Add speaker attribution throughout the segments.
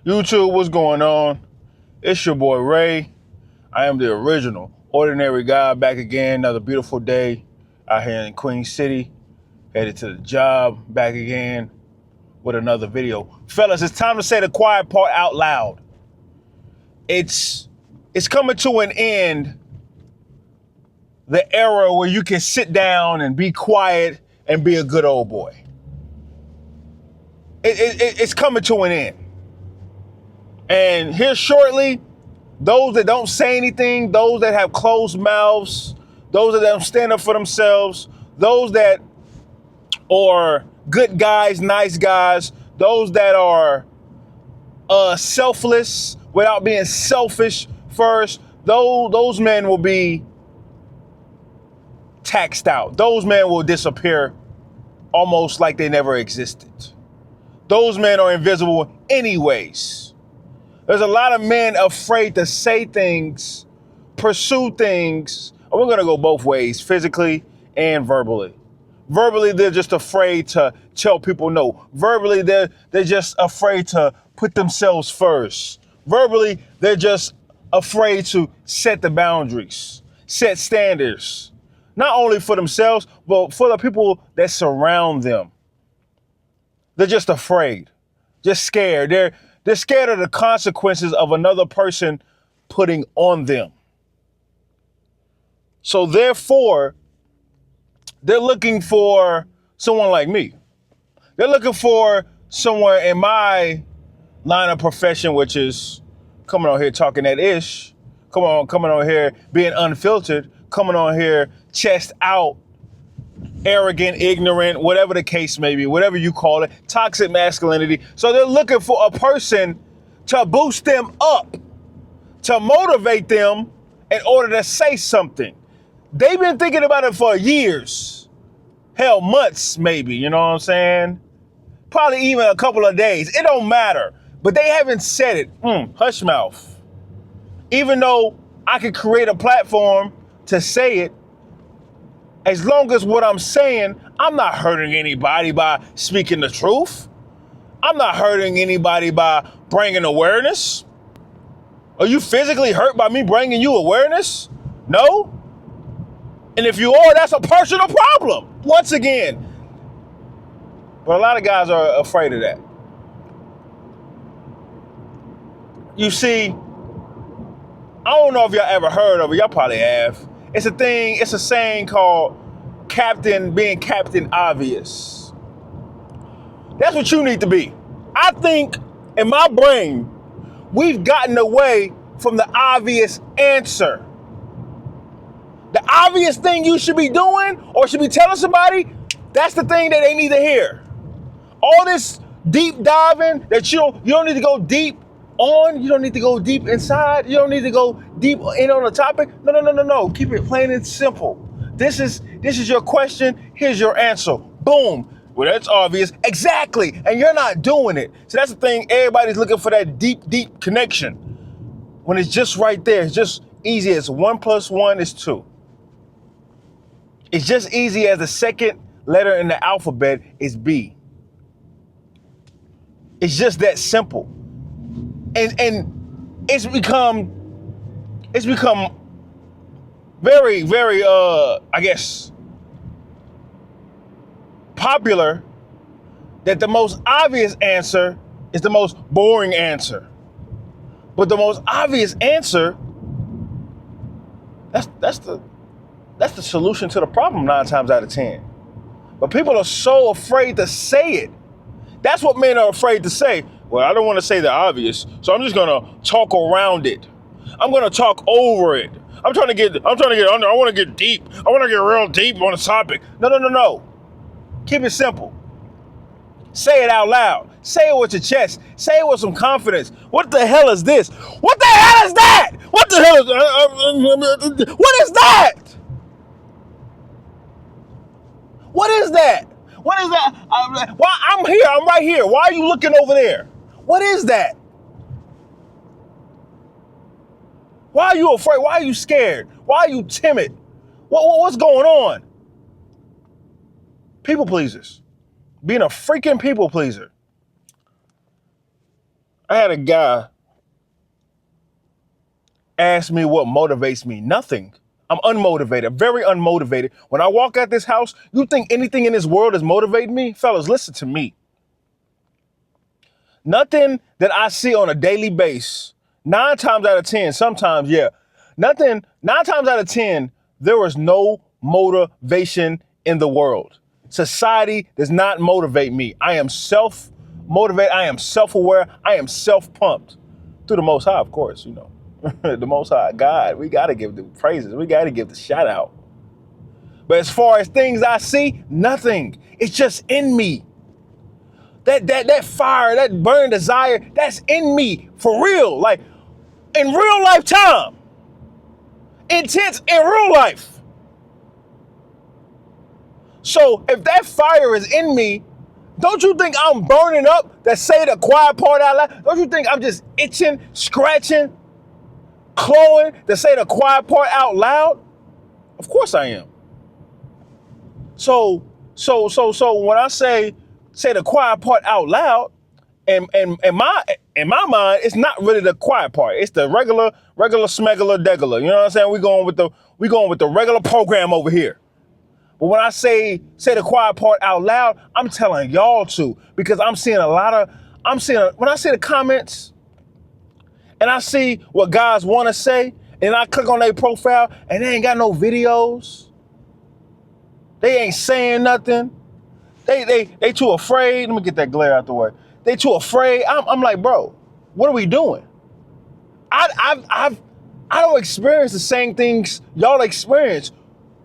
Speaker 1: YouTube, what's going on? It's your boy Ray. I am the original ordinary guy back again. Another beautiful day out here in Queen City. Headed to the job, back again with another video. Fellas, it's time to say the quiet part out loud. It's coming to an end, the era where you can sit down and be quiet and be a good old boy. It's coming to an end. And here shortly, those that don't say anything, those that have closed mouths, those that don't stand up for themselves, those that are good guys, nice guys, those that are selfless without being selfish first, those men will be taxed out. Those men will disappear almost like they never existed. Those men are invisible anyways. There's a lot of men afraid to say things, pursue things. And we're going to go both ways, physically and verbally. Verbally, they're just afraid to tell people no. Verbally, they're just afraid to put themselves first. Verbally, they're just afraid to set the boundaries, set standards, not only for themselves, but for the people that surround them. They're just afraid, just scared. They're scared of the consequences of another person putting on them. So therefore, they're looking for someone like me. They're looking for someone in my line of profession, which is coming on here talking that ish, coming on here being unfiltered, coming on here chest out, arrogant, ignorant, whatever the case may be, whatever you call it, toxic masculinity. So they're looking for a person to boost them up, to motivate them in order to say something. They've been thinking about it for years, hell, months maybe, you know what I'm saying? Probably even a couple of days. It don't matter. But they haven't said it. Hush mouth. Even though I could create a platform to say it, as long as what I'm saying, I'm not hurting anybody by speaking the truth. I'm not hurting anybody by bringing awareness. Are you physically hurt by me bringing you awareness? No? And if you are, that's a personal problem, once again. But a lot of guys are afraid of that. You see, I don't know if y'all ever heard of it. Y'all probably have. It's a saying called being Captain Obvious. That's what you need to be. I think in my brain, we've gotten away from the obvious answer. The obvious thing you should be doing or should be telling somebody, that's the thing that they need to hear. All this deep diving that you don't need to go deep on, you don't need to go deep inside, you don't need to go deep in on the topic. No. Keep it plain and simple. This is your question, here's your answer. Boom. Well, that's obvious. Exactly. And you're not doing it. So that's the thing, everybody's looking for that deep connection. When it's just right there, it's just easy as 1 + 1 is 2. It's just easy as the second letter in the alphabet is B. It's just that simple. And it's become very, very I guess popular that the most obvious answer is the most boring answer. But the most obvious answer, that's the solution to the problem 9 times out of 10. But people are so afraid to say it. That's what men are afraid to say. Well, I don't want to say the obvious, so I'm just gonna talk around it. I'm gonna talk over it. I'm trying to get under. I want to get deep. I want to get real deep on the topic. No. Keep it simple. Say it out loud. Say it with your chest. Say it with some confidence. What the hell is this? What the hell is that? What the hell is what is that? What is that? What is that? Why I'm here? I'm right here. Why are you looking over there? What is that? Why are you afraid? Why are you scared? Why are you timid? What's going on? People pleasers. Being a freaking people pleaser. I had a guy ask me what motivates me. Nothing. I'm unmotivated, very unmotivated. When I walk out this house, you think anything in this world is motivating me? Fellas, listen to me. Nothing that I see on a daily basis, 9 times out of 10, sometimes, yeah. Nothing, 9 times out of 10, there is no motivation in the world. Society does not motivate me. I am self-motivated. I am self-aware. I am self-pumped. Through the Most High, of course, you know. The Most High, God, we got to give the praises. We got to give the shout out. But as far as things I see, nothing. It's just in me. That fire, that burning desire, that's in me for real. Like in real life time. Intense in real life. So if that fire is in me, don't you think I'm burning up that say the quiet part out loud? Don't you think I'm just itching, scratching, clawing to say the quiet part out loud? Of course I am. So when I say the quiet part out loud, and in my mind, it's not really the quiet part. It's the regular smegular degular. You know what I'm saying? We going with the regular program over here. But when I say the quiet part out loud, I'm telling y'all to, because when I see the comments and I see what guys want to say, and I click on their profile and they ain't got no videos. They ain't saying nothing. They too afraid. Let me get that glare out the way. They too afraid. I'm like, bro, what are we doing? I don't experience the same things y'all experience.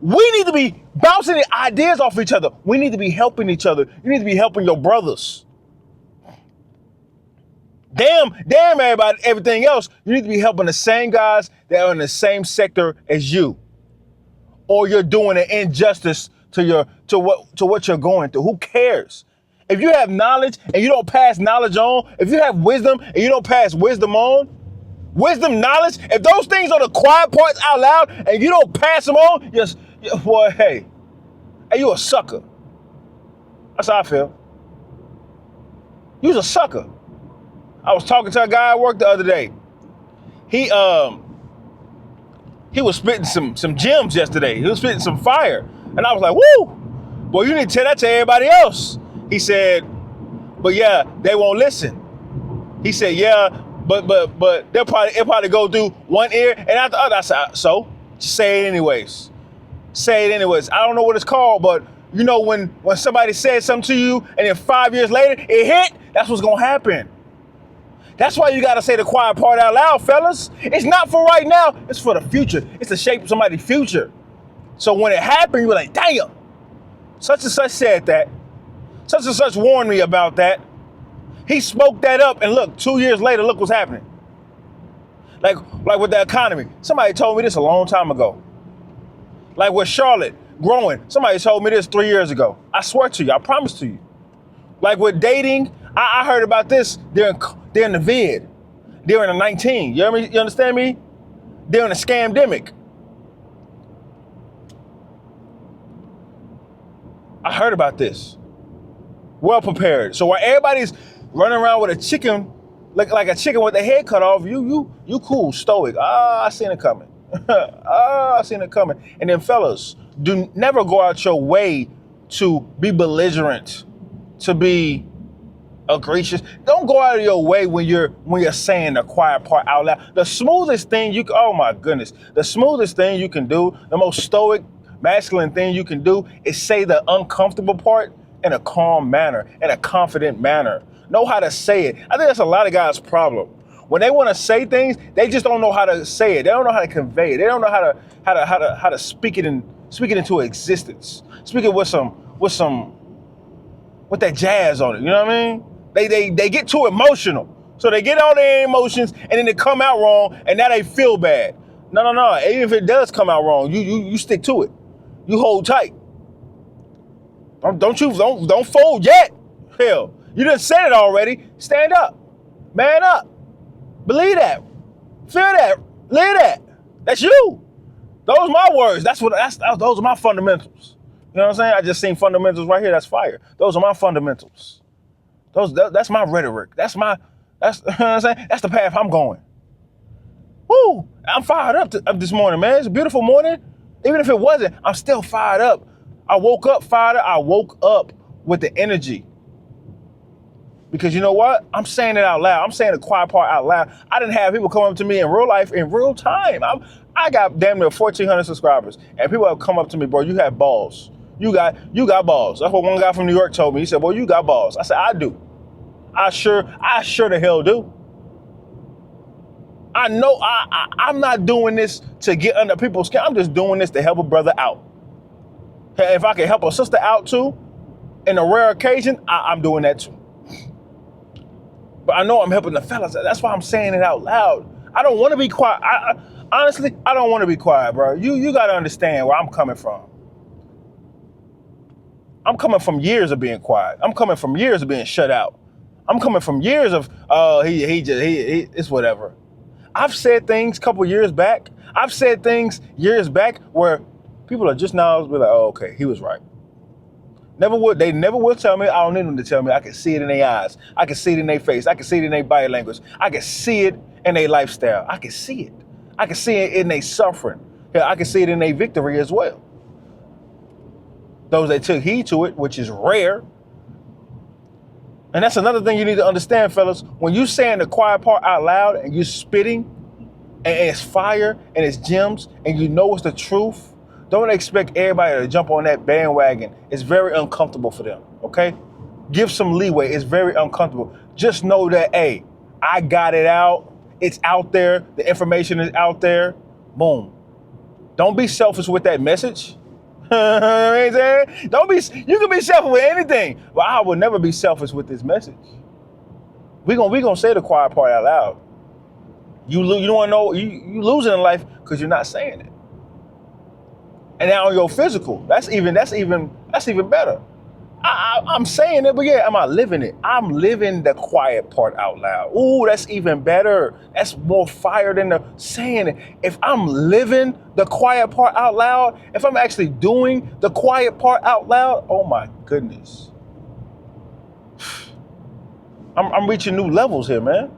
Speaker 1: We need to be bouncing ideas off each other. We need to be helping each other. You need to be helping your brothers. Damn everybody, everything else. You need to be helping the same guys that are in the same sector as you. Or you're doing an injustice to what you're going through. Who cares? If you have knowledge and you don't pass knowledge on, if you have wisdom and you don't pass wisdom on, wisdom, knowledge, if those things are the quiet parts out loud and you don't pass them on, boy, hey, you a sucker. That's how I feel. You's a sucker. I was talking to a guy at work the other day. He was spitting some gems yesterday. He was spitting some fire. And I was like, woo! Boy, you need to tell that to everybody else. He said, but yeah, they won't listen. He said, yeah, but they'll probably go through one ear and out the other. I said, so just say it anyways. Say it anyways. I don't know what it's called, but you know when somebody says something to you and then 5 years later it hit, that's what's gonna happen. That's why you gotta say the quiet part out loud, fellas. It's not for right now, it's for the future. It's to shape somebody's future. So when it happened, you were like, damn, such and such said that. Such and such warned me about that. He spoke that up, and look, 2 years later, look what's happening. Like with the economy. Somebody told me this a long time ago. Like with Charlotte growing. Somebody told me this 3 years ago. I swear to you, I promise to you. Like with dating, I heard about this during the vid, during the 19. You understand me? During the scamdemic. I heard about this. Well prepared. So while everybody's running around with a chicken, like a chicken with their head cut off, you cool, stoic. I seen it coming. I seen it coming. And then fellas, never go out your way to be belligerent, to be egregious. Don't go out of your way when you're saying the quiet part out loud. The smoothest thing oh my goodness, the smoothest thing you can do, the most stoic, masculine thing you can do is say the uncomfortable part in a calm manner, in a confident manner. Know how to say it. I think that's a lot of guys' problem. When they want to say things, they just don't know how to say it. They don't know how to convey it. They don't know how to speak it into existence. Speak it with that jazz on it. You know what I mean? They get too emotional. So they get all their emotions and then they come out wrong and now they feel bad. No. Even if it does come out wrong, you stick to it. You hold tight. Don't fold yet. Hell, you done said it already. Stand up. Man up. Believe that. Feel that. Live that. That's you. Those are my words. Those are my fundamentals. You know what I'm saying? I just seen fundamentals right here. That's fire. Those are my fundamentals. That's my rhetoric. That's my That's you know what I'm saying. That's the path I'm going. Woo! I'm fired up this morning, man. It's a beautiful morning. Even if it wasn't, I'm still fired up. I woke up fired up. I woke up with the energy. Because you know what? I'm saying it out loud. I'm saying the quiet part out loud. I didn't have people come up to me in real life, in real time. I got damn near 1,400 subscribers. And people have come up to me, bro, you have balls. You got balls. That's what one guy from New York told me. He said, boy, you got balls. I said, I do. I sure the hell do. I know I'm not doing this to get under people's skin. I'm just doing this to help a brother out. If I can help a sister out too, in a rare occasion, I'm doing that too. But I know I'm helping the fellas. That's why I'm saying it out loud. I don't want to be quiet. Honestly, I don't want to be quiet, bro. You got to understand where I'm coming from. I'm coming from years of being quiet. I'm coming from years of being shut out. I'm coming from years of, it's whatever. I've said things a couple years back. I've said things years back where people are just now be like, oh, okay, he was right. They never will tell me. I don't need them to tell me. I can see it in their eyes. I can see it in their face. I can see it in their body language. I can see it in their lifestyle. I can see it. I can see it in their suffering. Yeah, I can see it in their victory as well. Those that took heed to it, which is rare. And that's another thing you need to understand, fellas. When you saying the quiet part out loud and you spitting and it's fire and it's gems and you know it's the truth, don't expect everybody to jump on that bandwagon. It's very uncomfortable for them, okay? Give some leeway. It's very uncomfortable. Just know that, hey, I got it out. It's out there. The information is out there. Boom. Don't be selfish with that message. You know what I'm saying? You can be selfish with anything, but I will never be selfish with this message. We gonna say the quiet part out loud. You don't want to know you losing in life because you're not saying it. And now on your physical, that's even better. I'm saying it, but yeah, am I living it? I'm living the quiet part out loud. Ooh, that's even better. That's more fire than the saying it. If I'm living the quiet part out loud, if I'm actually doing the quiet part out loud, oh my goodness. I'm reaching new levels here, man.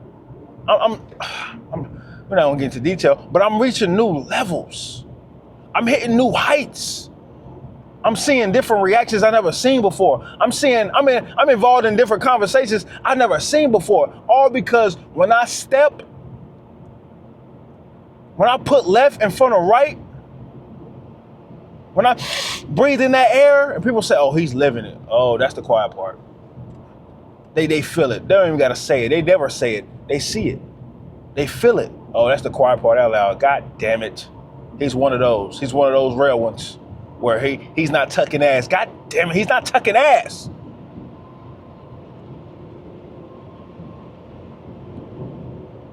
Speaker 1: We're not gonna get into detail, but I'm reaching new levels. I'm hitting new heights. I'm seeing different reactions I've never seen before. I'm involved in different conversations I've never seen before. All because when I put left in front of right, when I breathe in that air and people say, oh, he's living it. Oh, that's the quiet part. They feel it. They don't even gotta say it. They never say it. They see it. They feel it. Oh, that's the quiet part out loud. God damn it. He's one of those. He's one of those rare ones where he's not tucking ass. God damn it, he's not tucking ass.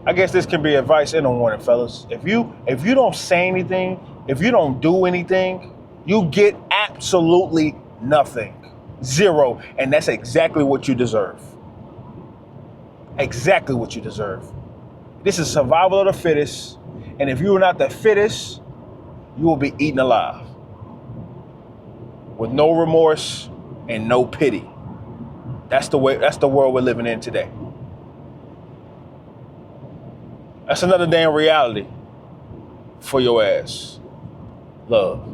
Speaker 1: I guess this can be advice and a warning, fellas. If you don't say anything, if you don't do anything, you get absolutely nothing. Zero. And that's exactly what you deserve. Exactly what you deserve. This is survival of the fittest. And if you're not the fittest, you will be eaten alive. With no remorse and no pity. That's the world we're living in today. That's another damn reality for your ass. Love.